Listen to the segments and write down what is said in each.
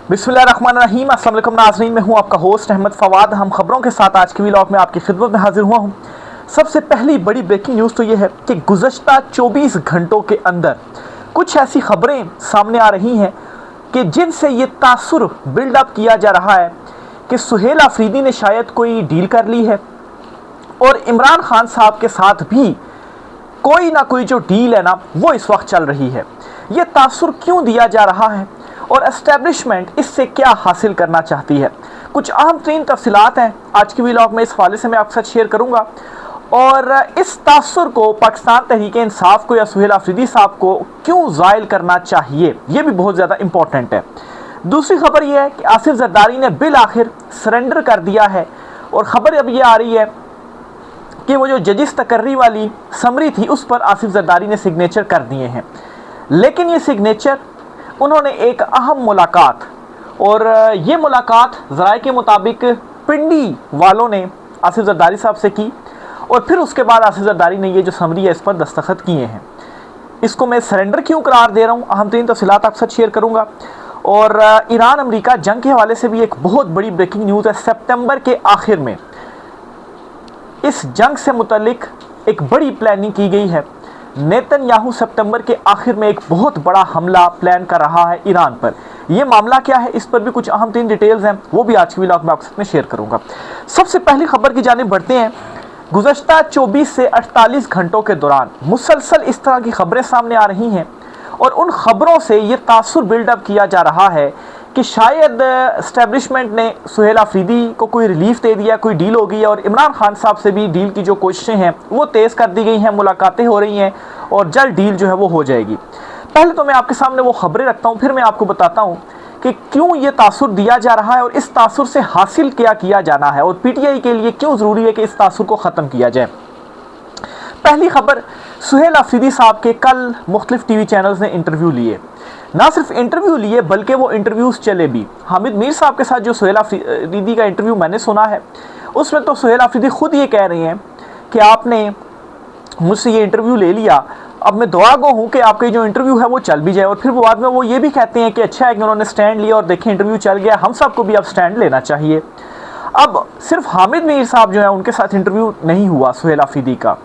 बिस्मिल्लाहिर्रहमानिर्रहीम। अस्सलाम वालेकुम नाज़रीन, मैं हूं आपका होस्ट अहमद फवाद। हम खबरों के साथ आज के व्लॉग में आपकी खिदमत में हाजिर हुआ हूं। सबसे पहली बड़ी ब्रेकिंग न्यूज़ तो ये है कि गुज़श्ता 24 घंटों के अंदर कुछ ऐसी खबरें सामने आ रही हैं कि जिनसे ये तासुर बिल्डअप किया जा रहा है कि सुहेल आफरीदी ने शायद कोई डील कर ली है और इमरान खान साहब के साथ भी कोई ना कोई जो डील है ना वो इस वक्त चल रही है। ये तासुर क्यों दिया जा रहा है और एस्टेब्लिशमेंट इससे क्या हासिल करना चाहती है, कुछ अहम तरीन तफसीलात हैं आज की व्लॉग में। इस हवाले से मैं आपके साथ शेयर करूंगा और इस तासुर को पाकिस्तान तहरीक-ए-इंसाफ को या सुहेल आफरीदी साहब को क्यों ज़ायल करना चाहिए, ये भी बहुत ज़्यादा इंपॉर्टेंट है। दूसरी खबर यह है कि आसिफ जरदारी ने बिल आखिर सरेंडर कर दिया है और ख़बर अब ये आ रही है कि वो जो जजिस तकर्री वाली समरी थी उस पर आसिफ जरदारी ने सिग्नेचर कर दिए हैं, लेकिन ये सिग्नेचर उन्होंने एक अहम मुलाकात, और ये मुलाकात ज़राए के मुताबिक पिंडी वालों ने आसिफ जरदारी साहब से की और फिर उसके बाद आसिफ जरदारी ने ये जो समरी है इस पर दस्तखत किए हैं। इसको मैं सरेंडर क्यों करार दे रहा हूँ, अहम तरीन तफसीलात आपके साथ शेयर करूँगा। और ईरान अमरीका जंग के हवाले से भी एक बहुत बड़ी ब्रेकिंग न्यूज़ है। सितंबर के आखिर में इस जंग से मुतल्लिक एक बड़ी प्लानिंग की गई है। नेतन्याहू सितंबर के आखिर में एक बहुत बड़ा हमला प्लान कर रहा है ईरान पर। यह मामला क्या है, इस पर भी कुछ अहम तीन डिटेल्स हैं, वो भी आज की व्लॉग में आपके साथ में शेयर करूंगा। सबसे पहली खबर की जानिब बढ़ते हैं। गुज़श्ता 24 से 48 घंटों के दौरान मुसलसल इस तरह की खबरें सामने आ रही हैं और उन खबरों से ये तासुर बिल्डअप किया जा रहा है कि शायद एस्टेब्लिशमेंट ने सुहेल आफरीदी को कोई रिलीफ दे दिया, कोई डील हो गई है और इमरान खान साहब से भी डील की जो कोशिशें हैं वो तेज़ कर दी गई हैं, मुलाकातें हो रही हैं और जल्द डील जो है वो हो जाएगी। पहले तो मैं आपके सामने वो खबरें रखता हूँ, फिर मैं आपको बताता हूँ कि क्यों ये तासुर दिया जा रहा है और इस तासुर से हासिल क्या किया जाना है और PTI के लिए क्यों ज़रूरी है कि इस तासुर को ख़त्म किया जाए। पहली खबर, सुहेल आफरीदी साहब के कल मुख्तलिफ TV चैनल्स ने इंटरव्यू लिए। ना सिर्फ इंटरव्यू लिए बल्कि वो इंटरव्यूज़ चले भी। हामिद मीर साहब के साथ जो सुहेल आफरीदी का इंटरव्यू मैंने सुना है उसमें तो सुहेल आफरीदी ख़ुद ये कह रहे हैं कि आपने मुझसे ये इंटरव्यू ले लिया, अब मैं दुआ गो हूँ कि आपका जो इंटरव्यू है वो चल भी जाए। और फिर वो बाद में वो ये भी कहते हैं कि अच्छा है कि उन्होंने स्टैंड लिया और देखें इंटरव्यू चल गया, हम सबको भी अब स्टैंड लेना चाहिए। अब सिर्फ हामिद मीर साहब जो है उनके साथ इंटरव्यू नहीं हुआ सुहेल आफरीदी का,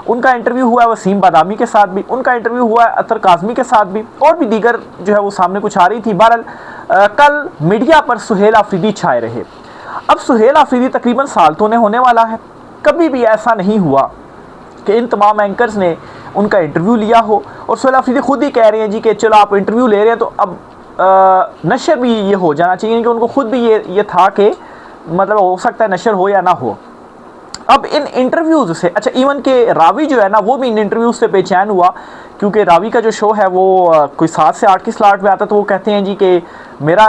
उनका इंटरव्यू हुआ है वसीम बादामी के साथ भी, उनका इंटरव्यू हुआ है अतर काज़मी के साथ भी, और भी दीगर जो है वो सामने कुछ आ रही थी। बहरहाल कल मीडिया पर सुहेल आफरीदी छाए रहे। अब सुहेल आफरीदी तकरीबन साल तो होने वाला है, कभी भी ऐसा नहीं हुआ कि इन तमाम एंकर्स ने उनका इंटरव्यू लिया हो और सुहेल आफरीदी खुद ही कह रहे हैं जी कि चलो आप इंटरव्यू ले रहे हैं तो अब नशर भी ये हो जाना चाहिए, कि उनको खुद भी ये था कि मतलब हो सकता है नशर हो या ना हो। अब इन इंटरव्यूज़ से अच्छा इवन के रावी जो है ना वो भी इन इंटरव्यूज़ से बेचैन हुआ, क्योंकि रावी का जो शो है वो कोई 7 से 8 की स्लॉट में आता, तो वो कहते हैं जी कि मेरा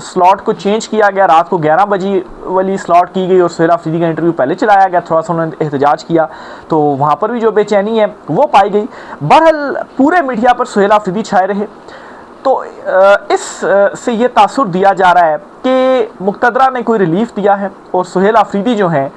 स्लॉट को चेंज किया गया, रात को 11 बजे वाली स्लॉट की गई और सुहेल आफरीदी का इंटरव्यू पहले चलाया गया। थोड़ा सा उन्होंने एहतजाज किया तो वहाँ पर भी जो बेचैनी है वो पाई गई। बहरहाल पूरे मीडिया पर सुहेल आफरीदी छाए रहे। तो इस से ये तासुर दिया जा रहा है कि मुक़तदरा ने कोई रिलीफ दिया है और सुहेल आफरीदी जो हैं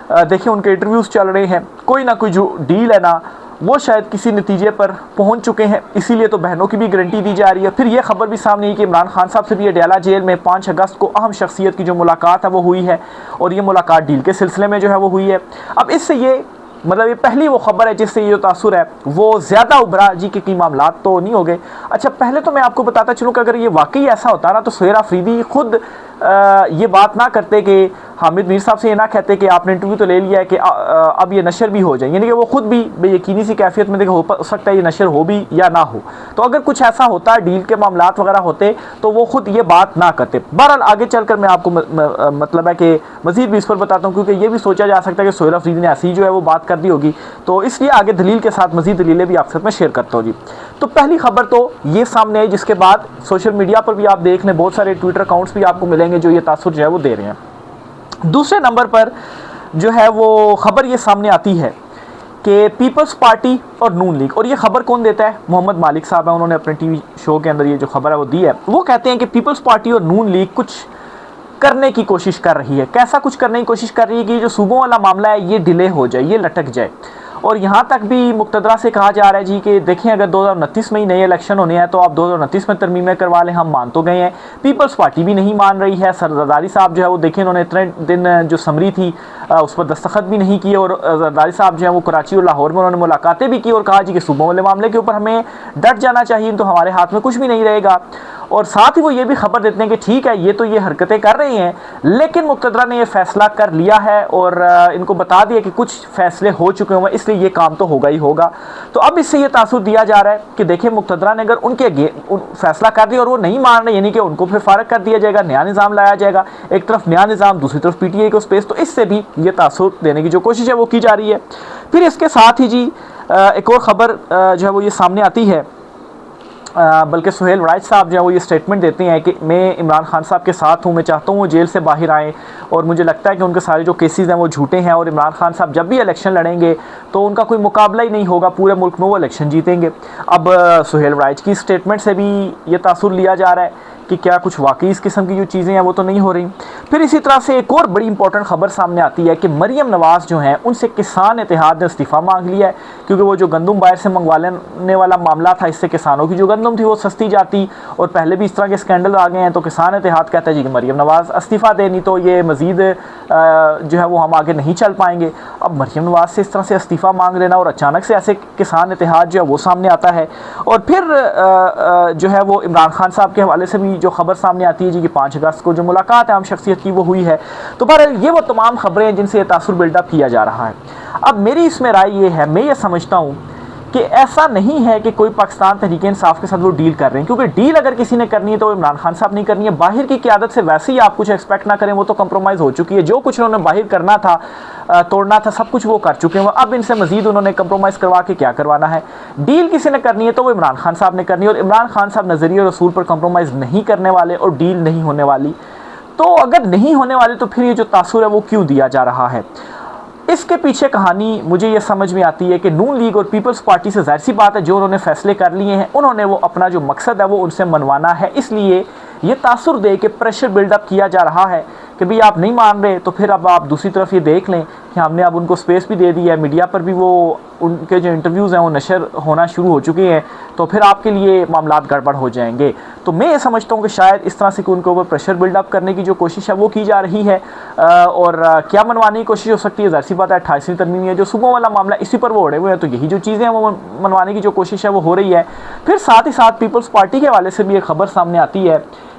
देखिए उनके इंटरव्यूज़ चल रहे हैं, कोई ना कोई जो डील है ना वो शायद किसी नतीजे पर पहुंच चुके हैं, इसीलिए तो बहनों की भी गारंटी दी जा रही है। फिर ये खबर भी सामने आई कि इमरान खान साहब से भी अडयाला जेल में 5 अगस्त को अहम शख्सियत की जो मुलाकात है वो हुई है और ये मुलाकात डील के सिलसिले में जो है वो हुई है। अब इससे ये मतलब ये पहली वो खबर है जिससे ये जो तासुर है वो ज़्यादा उभरा जी के मामला तो नहीं हो गए। अच्छा पहले तो मैं आपको बताता चलूँ कि अगर ये वाकई ऐसा होता ना तो सुहेल आफरीदी खुद ये बात ना करते कि हामिद मीर साहब से ये ना कहते कि आपने इंटरव्यू तो ले लिया है कि अब ये नशर भी हो जाए, यानी कि वो खुद भी बेयकीनी सी कैफियत में देखो हो सकता है ये नशर हो भी या ना हो। तो अगर कुछ ऐसा होता डील के मामलात वगैरह होते तो वो खुद ये बात ना करते। बहरहाल आगे चलकर मैं आपको मतलब है कि मज़ीद भी इस पर बताता हूँ, क्योंकि ये भी सोचा जा सकता है कि सुहेल आफरीदी ने ऐसी जो है वो बात कर दी होगी, तो इसलिए आगे दलील के साथ मज़ीद दलीलें भी आपके साथ में शेयर करता हूँ जी। तो पहली खबर तो ये सामने आई, जिसके बाद सोशल मीडिया पर भी आप देख लें बहुत सारे ट्विटर अकाउंट्स भी आपको मिलेंगे जो ये तासुर जो है वो दे रहे हैं। दूसरे नंबर पर जो है वो ख़बर ये सामने आती है कि पीपल्स पार्टी और नून लीग, और ये ख़बर कौन देता है, मोहम्मद मालिक साहब हैं, उन्होंने अपने TV शो के अंदर ये जो खबर है वो दी है। वो कहते हैं कि पीपल्स पार्टी और नून लीग कुछ करने की कोशिश कर रही है। कैसा कुछ करने की कोशिश कर रही है कि जो सूबों वाला मामला है ये डिले हो जाए, ये लटक जाए। और यहाँ तक भी मुक्तदरा से कहा जा रहा है जी कि देखें अगर 2029 में ही नए इलेक्शन होने हैं तो आप 2029 में तरमीमें करवा लें, हम मान तो गए हैं। पीपल्स पार्टी भी नहीं मान रही है। जरदारी साहब जो है वो देखें उन्होंने इतने दिन जो समरी थी उस पर दस्तखत भी नहीं किए, और जरदारी साहब जो है वो कराची और लाहौर में उन्होंने मुलाकातें भी की और कहा जी कि सूबों वाले मामले के ऊपर हमें डट जाना चाहिए, तो हमारे हाथ में कुछ भी नहीं रहेगा। और साथ ही वो ये भी खबर देते हैं कि ठीक है ये तो ये हरकतें कर रही हैं, लेकिन मुक्तदरा ने ये फैसला कर लिया है और इनको बता दिया कि कुछ फैसले हो चुके हैं, इसलिए ये काम तो होगा ही होगा। तो अब इससे ये तासुर दिया जा रहा है कि देखिए मुक्तदरा ने अगर उनके फैसला कर दिया और वो नहीं मान रहे, यानी कि उनको फिर फारग कर दिया जाएगा, नया निज़ाम लाया जाएगा, एक तरफ नया निज़ाम दूसरी तरफ पीटीआई को स्पेस, तो इससे भी ये तासुर देने की जो कोशिश है वो की जा रही है। फिर इसके साथ ही जी एक और ख़बर जो है वो ये सामने आती है, बल्कि सुहेल वड़ाइच साहब जो है वो ये स्टेटमेंट देते हैं कि मैं इमरान खान साहब के साथ हूँ, मैं चाहता हूँ वो जेल से बाहर आएँ, और मुझे लगता है कि उनके सारे जो केसेस हैं वो झूठे हैं, और इमरान खान साहब जब भी इलेक्शन लड़ेंगे तो उनका कोई मुकाबला ही नहीं होगा, पूरे मुल्क में वो इलेक्शन जीतेंगे। अब सुहेल वड़ाइच की स्टेटमेंट से भी ये तासुर लिया जा रहा है कि क्या कुछ वाकई इस किस्म की जो चीज़ें हैं वो तो नहीं हो रही। फिर इसी तरह से एक और बड़ी इंपॉर्टेंट खबर सामने आती है कि मरियम नवाज़ जो हैं उनसे किसान इत्तेहाद ने इस्तीफ़ा मांग लिया है, क्योंकि वो जो गंदम बाहर से मंगवा लेने वाला मामला था, इससे किसानों की जो गंदम थी वो सस्ती जाती, और पहले भी इस तरह के स्कैंडल आ गए हैं। तो किसान इत्तेहाद कहता है जी कि मरियम नवाज़ इस्तीफ़ा देनी तो ये मज़ीद जो है वो हम आगे नहीं चल पाएंगे। अब मरियम नवाज़ से इस तरह से इस्तीफ़ा मांग लेना और अचानक से ऐसे किसान इत्तेहाद जो है वो सामने आता है। और फिर जो है वो इमरान खान साहब के हवाले से भी जो खबर सामने आती है जी कि 5 अगस्त को जो मुलाकात है आम शख्सियत की वो हुई है। तो बहरहाल ये वो तमाम खबरें हैं जिनसे तासुर बिल्डअप किया जा रहा है। अब मेरी इसमें राय ये है, मैं ये समझता हूँ कि ऐसा नहीं है कि कोई पाकिस्तान तहरीक इंसाफ के साथ वो डील कर रहे हैं, क्योंकि डील अगर किसी ने करनी है तो इमरान खान साहब नहीं करनी है। बाहर की क़यादत से वैसे ही आप कुछ एक्सपेक्ट ना करें, वो तो कंप्रोमाइज़ हो चुकी है। जो कुछ उन्होंने बाहर करना था, तोड़ना था, सब कुछ वो कर चुके हैं। अब इनसे मजीद उन्होंने कंप्रोमाइज़ करवा के क्या करवाना है। डील किसी ने करनी है तो वो इमरान खान साहब ने करनी है, और इमरान खान साहब नज़रिए और रसूल पर कंप्रोमाइज़ नहीं करने वाले, और डील नहीं होने वाली। तो अगर नहीं होने वाली तो फिर ये जो तासुर है वो क्यों दिया जा रहा है। इसके पीछे कहानी मुझे ये समझ में आती है कि नून लीग और पीपल्स पार्टी से ज़ाहिर सी बात है जो उन्होंने फ़ैसले कर लिए हैं, उन्होंने वो अपना जो मकसद है वो उनसे मनवाना है, इसलिए ये तासुर दे के प्रेशर बिल्डअप किया जा रहा है कि भाई आप नहीं मान रहे तो फिर अब आप दूसरी तरफ ये देख लें कि हमने अब उनको स्पेस भी दे दी है, मीडिया पर भी वो उनके जो इंटरव्यूज़ हैं वो नशर होना शुरू हो चुके हैं, तो फिर आपके लिए मामलात गड़बड़ हो जाएंगे। तो मैं ये समझता हूँ कि शायद इस तरह से कि उनके ऊपर प्रेशर बिल्डअप करने की जो कोशिश है वो की जा रही है। और क्या मनवाने की कोशिश हो सकती है, ज़ाहिर सी बात है 28वीं तरमीम है जो सुबह वाला मामला, इसी पर वो उड़े हुए हैं, तो यही जो चीज़ें हैं वो मनवाने की जो कोशिश है वो हो रही है। फिर साथ ही साथ पीपल्स पार्टी के हवाले से भी एक खबर सामने आती है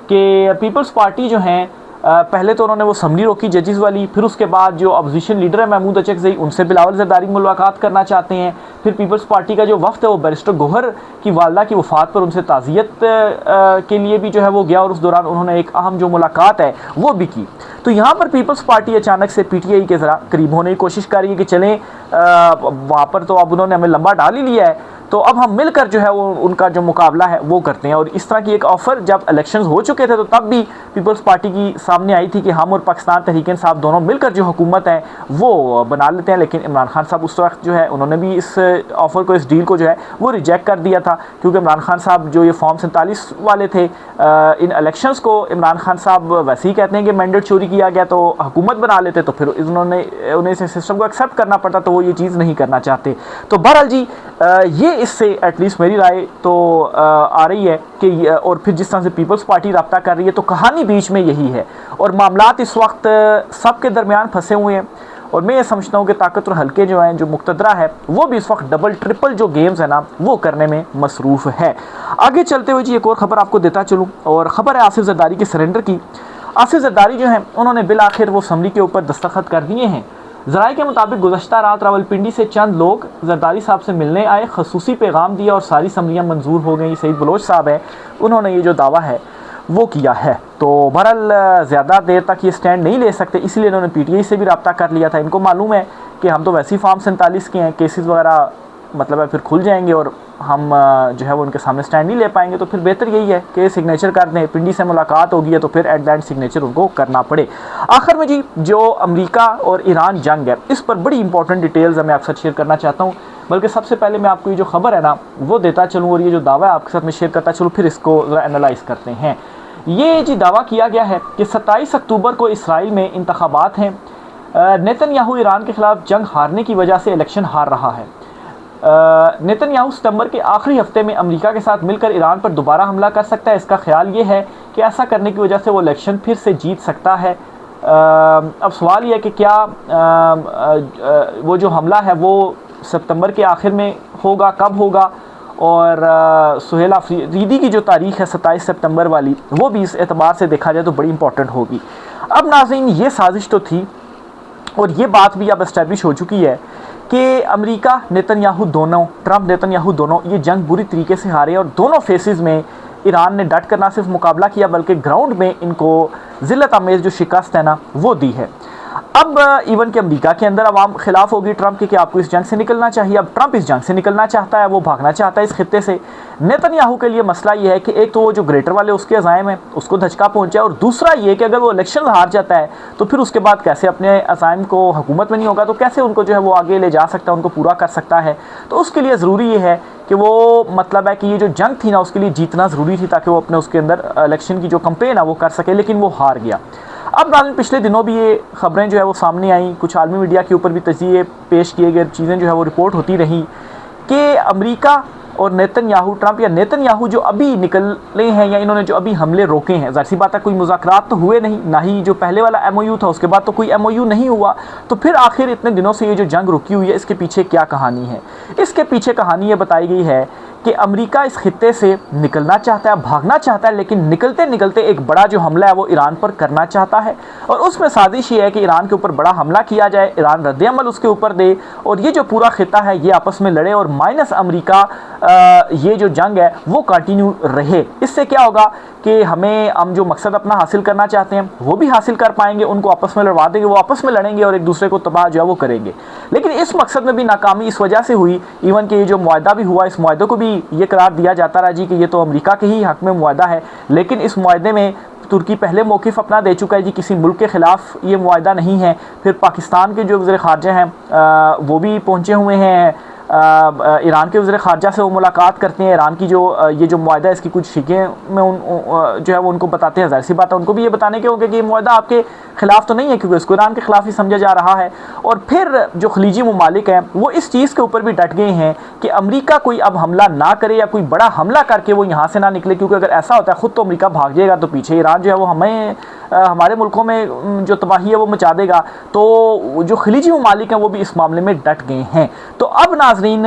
कि पीपल्स पार्टी जो हैं पहले तो उन्होंने वो समरी रोकी जजेस वाली, फिर उसके बाद जो अपोजिशन लीडर है महमूद अचकज़ई उनसे बिलावल ज़रदारी मुलाकात करना चाहते हैं। फिर पीपल्स पार्टी का जो वफ्द है वो बैरिस्टर गोहर की वालदा की वफ़ात पर उनसे ताज़ियत के लिए भी जो है वो गया, और उस दौरान उन्होंने एक अहम जो मुलाकात है वो भी की। तो यहाँ पर पीपल्स पार्टी अचानक से पीटीआई के ज़रा करीब होने की कोशिश कर रही है कि चलें वहाँ पर तो अब उन्होंने हमें लंबा डाल ही लिया है, तो अब हम मिलकर जो है वो उनका जो मुकाबला है वो करते हैं। और इस तरह की एक ऑफ़र जब इलेक्शंस हो चुके थे तो तब भी पीपल्स पार्टी की सामने आई थी कि हम और पाकिस्तान तहरीक इंसाफ दोनों मिलकर जो हुकूमत है वो बना लेते हैं, लेकिन इमरान खान साहब उस वक्त जो है उन्होंने भी इस ऑफ़र को, इस डील को जो है वो रिजेक्ट कर दिया था, क्योंकि इमरान खान साहब जो ये फॉर्म 47 वाले थे, इन इलेक्शंस को इमरान खान साहब वैसे ही कहते हैं कि मैंडेट चोरी किया गया तो हुकूमत बना लेते, तो फिर उन्हें इस सिस्टम को एक्सेप्ट करना पड़ता, तो वो ये चीज़ नहीं करना चाहते। तो बहरहाल जी ये इससे एटलीस्ट मेरी राय तो आ रही है कि, और फिर जिस तरह से पीपल्स पार्टी रब्ता कर रही है तो कहानी बीच में यही है, और मामलात इस वक्त सबके दरमियान फंसे हुए हैं। और मैं ये समझता हूँ कि ताकतवर हल्के जो हैं, जो मुक्तदरा है, वो भी इस वक्त डबल ट्रिपल जो गेम्स है ना वो करने में मसरूफ़ है। आगे चलते हुए जी एक और ख़बर आपको देता चलूँ, और ख़बर है आसिफ जरदारी के सरेंडर की। आसिफ जरदारी जो हैं उन्होंने बिल आखिर वो समरी के ऊपर दस्तखत कर दिए हैं। ज़राए के मुताबिक गुज़श्ता रात रावलपिंडी से चंद लोग जरदारी साहब से मिलने आए, खसूसी पैगाम दिया और सारी समरियाँ मंजूर हो गई। सईद बलोच साहब है, उन्होंने ये जो दावा है वो किया है। तो बहरहाल ज़्यादा देर तक ये स्टैंड नहीं ले सकते, इसलिए इन्होंने पीटीआई से भी रब्ता कर लिया था। इनको मालूम है कि हम तो वैसे ही फॉर्म 47 के हैं, केसेस वगैरह मतलब है फिर खुल जाएंगे और हम जो है वो उनके सामने स्टैंड नहीं ले पाएंगे, तो फिर बेहतर यही है कि सिग्नेचर कर दें। पिंडी से मुलाकात होगी है तो फिर एट द एंड सिग्नेचर उनको करना पड़े। आखिर में जी जो अमेरिका और ईरान जंग है, इस पर बड़ी इंपॉर्टेंट डिटेल्स मैं आपके साथ शेयर करना चाहता हूँ। बल्कि सबसे पहले मैं आपको ये जो खबर है ना वो देता चलूँ, और ये जो दावा है आपके साथ मैं शेयर करता चलूँ, फिर इसको ज़रा एनालाइज़ करते हैं। ये जी दावा किया गया है कि 27 अक्टूबर को इसराइल में इंतखाबात हैं। नेतन्याहू ईरान के ख़िलाफ़ जंग हारने की वजह से इलेक्शन हार रहा है। नेतन्याहू सितंबर के आखिरी हफ्ते में अमेरिका के साथ मिलकर ईरान पर दोबारा हमला कर सकता है। इसका ख्याल ये है कि ऐसा करने की वजह से वो इलेक्शन फिर से जीत सकता है। अब सवाल ये है कि क्या वो जो हमला है वो सितंबर के आखिर में होगा, कब होगा, और सुहेल अफरीदी की जो तारीख है 27 सितंबर वाली, वो भी इस एतबार से देखा जाए तो बड़ी इंपॉर्टेंट होगी। अब नाज़रीन, ये साजिश तो थी और ये बात भी अब एस्टैब्लिश हो चुकी है कि अमेरिका नेतन्याहू दोनों, ट्रंप नेतन्याहू दोनों, ये जंग बुरी तरीके से हारे और दोनों फेसेस में ईरान ने डट कर ना सिर्फ मुकाबला किया बल्कि ग्राउंड में इनको ज़िल्लत आमेज़ जो शिकस्त है ना वो दी है। अब इवन के अमेरिका के अंदर अवाम खिलाफ होगी ट्रंप के कि आपको इस जंग से निकलना चाहिए। अब ट्रंप इस जंग से निकलना चाहता है, वो भागना चाहता है इस खित्ते से। नेतन्याहू के लिए मसला ये है कि एक तो वो जो ग्रेटर वाले उसके अज़ाइम है उसको धचका पहुंचा है, और दूसरा ये कि अगर वो इलेक्शन हार जाता है तो फिर उसके बाद कैसे अपने अज़ाइम को, हुकूमत में नहीं होगा तो कैसे उनको जो है वो आगे ले जा सकता है, उनको पूरा कर सकता है। तो उसके लिए ज़रूरी ये है कि वो, मतलब है कि ये जो जंग थी ना उसके लिए जीतना ज़रूरी थी ताकि वो अपने उसके अंदर इलेक्शन की जो कंपेन है वो कर सके, लेकिन वो हार गया। अब नाज़रीन, पिछले दिनों भी ये खबरें जो है वो सामने आई, कुछ आलमी मीडिया के ऊपर भी तजिए पेश किए गए, चीज़ें जो है वो रिपोर्ट होती रही कि अमेरिका और नेतन्याहू, ट्रंप या नेतन्याहू जो अभी निकले हैं या इन्होंने जो अभी हमले रोके हैं, ज़ाहिर सी बात है कोई मुज़ाकरात तो हुए नहीं, ना ही जो पहले वाला MOU था उसके बाद तो कोई MOU नहीं हुआ, तो फिर आखिर इतने दिनों से ये जो जंग रुकी हुई है इसके पीछे क्या कहानी है? इसके पीछे कहानी ये बताई गई है कि अमेरिका इस खित्ते से निकलना चाहता है, भागना चाहता है, लेकिन निकलते निकलते एक बड़ा जो हमला है वो ईरान पर करना चाहता है, और उसमें साजिश ये है कि ईरान के ऊपर बड़ा हमला किया जाए, ईरान रद्द-ए-अमल उसके ऊपर दे और ये जो पूरा खित्ता है ये आपस में लड़े और माइनस अमेरिका ये जो जंग है वो कंटिन्यू रहे। इससे क्या होगा कि हम जो मकसद अपना हासिल करना चाहते हैं वो भी हासिल कर पाएंगे, उनको आपस में लड़वा देंगे, वो आपस में लड़ेंगे और एक दूसरे को तबाह जो है वो करेंगे। लेकिन इस मकसद में भी नाकामी इस वजह से हुई, इवन कि ये जो मुआहदा भी हुआ, इस मुआहदे को भी ये करार दिया जाता रहा जी कि ये तो अमेरिका के ही हक में मुआहदा है, लेकिन इस मुआहदे में तुर्की पहले मौक़िफ़ अपना दे चुका है जी, किसी मुल्क के ख़िलाफ़ ये मुआहदा नहीं है। फिर पाकिस्तान के जो वज़ीर ख़ारजा हैं वो भी पहुँचे हुए हैं, ईरान के वज़ीर ख़ारजा से वो मुलाकात करते हैं, ईरान की जो ये जो मुआहदा है इसकी कुछ शिकें में जो है वो उनको बताते हैं। ज़ाहिर सी बात है उनको भी ये बताने के होंगे कि ये मुआहदा आपके ख़िलाफ़ तो नहीं है, क्योंकि इसको ईरान के ख़िलाफ़ ही समझा जा रहा है। और फिर जो खलीजी ममालिक हैं वो इस चीज़ के ऊपर भी डट गए हैं कि अमेरिका कोई अब हमला ना करे या कोई बड़ा हमला करके वो यहाँ से ना निकले, क्योंकि अगर ऐसा होता है ख़ुद तो अमेरिका भाग जाएगा तो पीछे ईरान जो है वो हमारे मुल्कों में जो तबाही है वो मचा देगा। तो जो खलीजी ममालिक हैं वो भी इस मामले में डट गए हैं। तो अब नाज़रीन,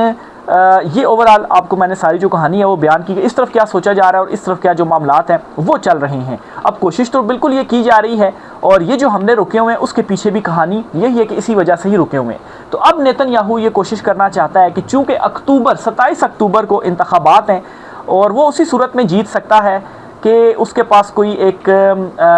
ये ओवरऑल आपको मैंने सारी जो कहानी है वो बयान की, इस तरफ क्या सोचा जा रहा है और इस तरफ क्या जो मामलात हैं वो चल रहे हैं। अब कोशिश तो बिल्कुल ये की जा रही है और ये जो हमले रुके हुए हैं उसके पीछे भी कहानी यही है कि इसी वजह से ही रुके हुए हैं। तो अब नेतन्याहू ये कोशिश करना चाहता है कि चूँकि 27 अक्टूबर को इंतखाबात हैं और वो उसी सूरत में जीत सकता है कि उसके पास कोई एक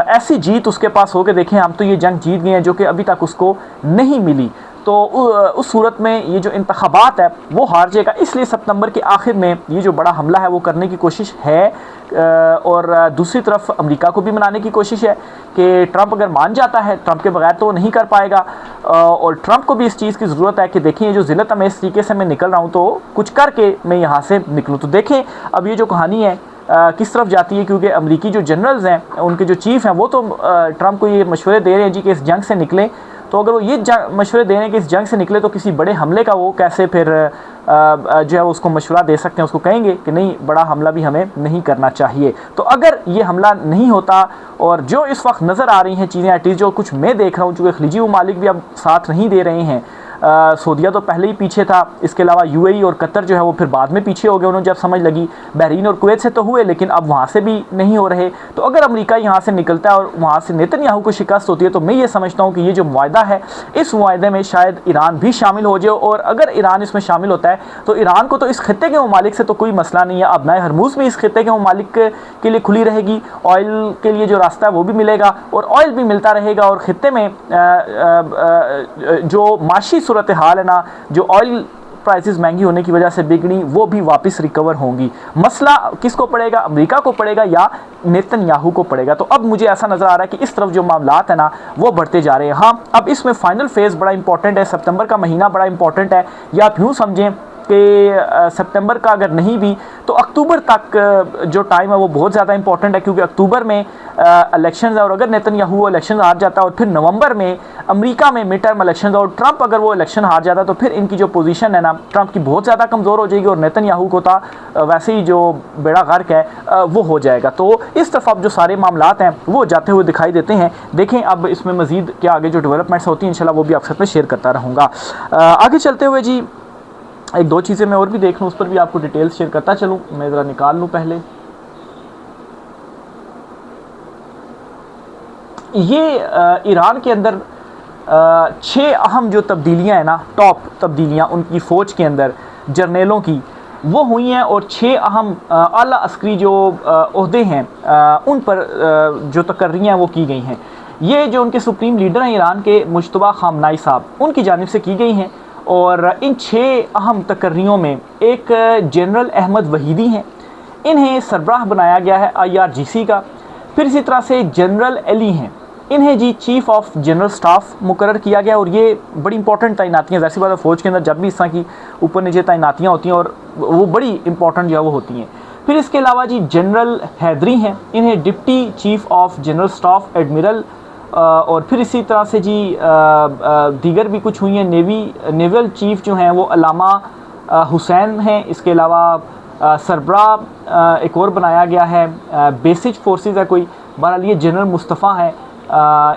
ऐसी जीत उसके पास हो कि देखें हम तो ये जंग जीत गए हैं, जो कि अभी तक उसको नहीं मिली। तो उस सूरत में ये जो इंतखाबात है वो हार जाएगा, इसलिए सितंबर के आखिर में ये जो बड़ा हमला है वो करने की कोशिश है। और दूसरी तरफ अमेरिका को भी मनाने की कोशिश है कि ट्रंप अगर मान जाता है, ट्रंप के बगैर तो वो नहीं कर पाएगा, और ट्रंप को भी इस चीज़ की ज़रूरत है कि देखें ये जो ज़िल्लत में इस तरीके से मैं निकल रहा हूँ तो कुछ करके मैं यहाँ से निकलूँ। तो देखें अब ये जो कहानी है किस तरफ जाती है, क्योंकि अमेरिकी जो जनरल्स हैं, उनके जो चीफ़ हैं वो तो ट्रंप को ये मशवरे दे रहे हैं जी कि इस जंग से निकलें। तो अगर वो ये मशवरे दे रहे हैं कि इस जंग से निकले तो किसी बड़े हमले का वो कैसे फिर जो है उसको मशवरा दे सकते हैं, उसको कहेंगे कि नहीं बड़ा हमला भी हमें नहीं करना चाहिए। तो अगर ये हमला नहीं होता और जो इस वक्त नज़र आ रही हैं चीज़ें, एटलीस्ट जो कुछ मैं देख रहा हूँ, चूँकि खलीजी ममालिक भी अब साथ नहीं दे रहे हैं, सऊदीया तो पहले ही पीछे था, इसके अलावा UAE और कतर जो है वो फिर बाद में पीछे हो गए, उन्होंने जब समझ लगी। बहरीन और कुवैत से तो हुए लेकिन अब वहाँ से भी नहीं हो रहे। तो अगर अमेरिका यहाँ से निकलता है और वहाँ से नेतन्याहू को शिकस्त होती है तो मैं ये समझता हूँ कि ये जो मुआहदा है इस मुआहदे में शायद ईरान भी शामिल हो जाए, और अगर ईरान इसमें शामिल होता है तो ईरान को तो इस खित्ते के ममालिक से तो कोई मसला नहीं है। अब नए हरमूज़ भी इस खित्ते के ममालिक के लिए खुली रहेगी, ऑयल के लिए जो रास्ता है वो भी मिलेगा और ऑयल भी मिलता रहेगा, और खित्ते में जो माशी सूरत हाल है ना, जो ऑयल प्राइसेस महंगी होने की वजह से बिगड़ी, वो भी वापस रिकवर होंगी। मसला किसको पड़ेगा, अमेरिका को पड़ेगा या नेतन्याहू को पड़ेगा? तो अब मुझे ऐसा नज़र आ रहा है कि इस तरफ जो मामलात है ना वो बढ़ते जा रहे हैं। हाँ, अब इसमें फाइनल फेज़ बड़ा इंपॉर्टेंट है, सितंबर का महीना बड़ा इंपॉर्टेंट है, या आप यूँ समझें कि सितंबर का अगर नहीं भी तो अक्टूबर तक जो टाइम है वो बहुत ज़्यादा इंपॉर्टेंट है, क्योंकि अक्टूबर में इलेक्शंस है और अगर नेतन्याहू वो इलेक्शन हार जाता है और फिर नवंबर में अमेरिका में मिड टर्म इलेक्शन और ट्रंप अगर वो इलेक्शन हार जाता है तो फिर इनकी जो पोजीशन है ना ट्रंप की बहुत ज़्यादा कमज़ोर हो जाएगी और नेतन्याहू को था वैसे ही जो बेड़ा गर्क है वो हो जाएगा। तो इस तरफ अब जो सारे मामलात हैं वो जाते हुए दिखाई देते हैं। देखें अब इसमें मज़ीद क्या आगे जो डेवलपमेंट्स होती हैं इंशाल्लाह वो भी आपके साथ में शेयर करता रहूँगा। आगे चलते हुए जी एक दो चीज़ें मैं और भी देख लूँ, उस पर भी आपको डिटेल्स शेयर करता चलूँ। मैं ज़रा निकाल लूँ पहले। ये ईरान के अंदर 6 अहम जो तब्दीलियाँ हैं ना, टॉप तब्दीलियाँ उनकी फ़ौज के अंदर जर्नेलों की वो हुई हैं और 6 अहम आला अस्करी जो ओहदे हैं उन पर जो तकर्रियाँ वो की गई हैं। ये जो उनके सुप्रीम लीडर हैं ईरान के मुश्तबा खामनाई साहब, उनकी जानिब से की गई हैं। और इन 6 अहम तकर्रियों में एक जनरल अहमद वहीदी हैं, इन्हें सरबराह बनाया गया है IRGC का। फिर इसी तरह से जनरल अली हैं, इन्हें जी चीफ़ ऑफ जनरल स्टाफ मुकर्रर किया गया। और ये बड़ी इंपॉर्टेंट तैनातियाँ, जैसी बात है फ़ौज के अंदर जब भी इस तरह की ऊपर नीचे तैनातियाँ होती हैं और वो बड़ी इंपॉर्टेंट जो है वो होती हैं। फिर इसके अलावा जी जनरल हैदरी हैं, इन्हें deputy chief of general staff admiral. और फिर इसी तरह से जी दीगर भी कुछ हुई हैं। नेवल चीफ़ जो हैं वो अलामा हुसैन हैं। इसके अलावा सरबराह एक और बनाया गया है, बेसिक फोर्सेस है कोई, बहरहाल ये जनरल मुस्तफ़ा है।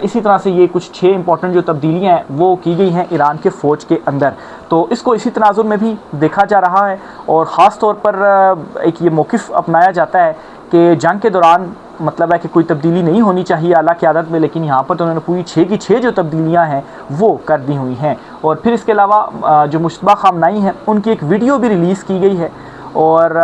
इसी तरह से ये कुछ 6 इंपॉर्टेंट जो तब्दीलियाँ हैं वो की गई हैं ईरान के फ़ौज के अंदर। तो इसको इसी तनाजुर में भी देखा जा रहा है और ख़ास तौर पर एक ये मौक़िफ़ अपनाया जाता है कि जंग के दौरान मतलब है कि कोई तब्दीली नहीं होनी चाहिए आला क़यादत में, लेकिन यहाँ पर तो उन्होंने पूरी 6 की 6 जो तब्दीलियाँ हैं वो कर दी हुई हैं। और फिर इसके अलावा जो मुश्तबा खामनाई हैं उनकी एक वीडियो भी रिलीज़ की गई है और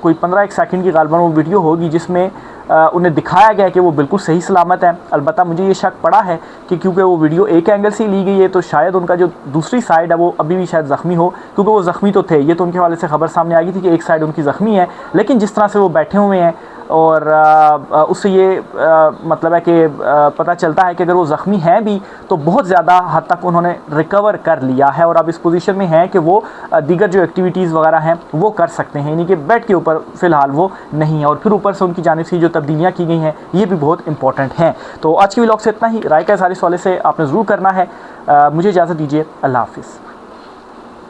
कोई 15 सेकंड की गालबन वो वीडियो होगी जिसमें उन्हें दिखाया गया कि वो बिल्कुल सही सलामत है। अलबत्ता मुझे ये शक पड़ा है कि क्योंकि वो वीडियो एक एंगल से ली गई है तो शायद उनका जो दूसरी साइड है वो अभी भी शायद ज़ख्मी हो, क्योंकि वो ज़ख्मी तो थे। ये तो उनके हवाले से ख़बर सामने आ गई थी कि एक साइड उनकी ज़ख्मी है, लेकिन जिस तरह से वो बैठे हुए हैं और उससे ये मतलब है कि पता चलता है कि अगर वो ज़ख्मी हैं भी तो बहुत ज़्यादा हद तक उन्होंने रिकवर कर लिया है और अब इस पोजीशन में हैं कि वो दीगर जो एक्टिविटीज़ वगैरह हैं वो कर सकते हैं, यानी कि बेड के ऊपर फ़िलहाल वो नहीं है। और फिर ऊपर से उनकी जानिब से जो तब्दीलियाँ की गई हैं ये भी बहुत इंपॉर्टेंट हैं। तो आज की व्लॉग से इतना ही। राय का सारे सवाल से आपने ज़रूर करना है। मुझे इजाज़त दीजिए। अल्लाह हाफ़िज़।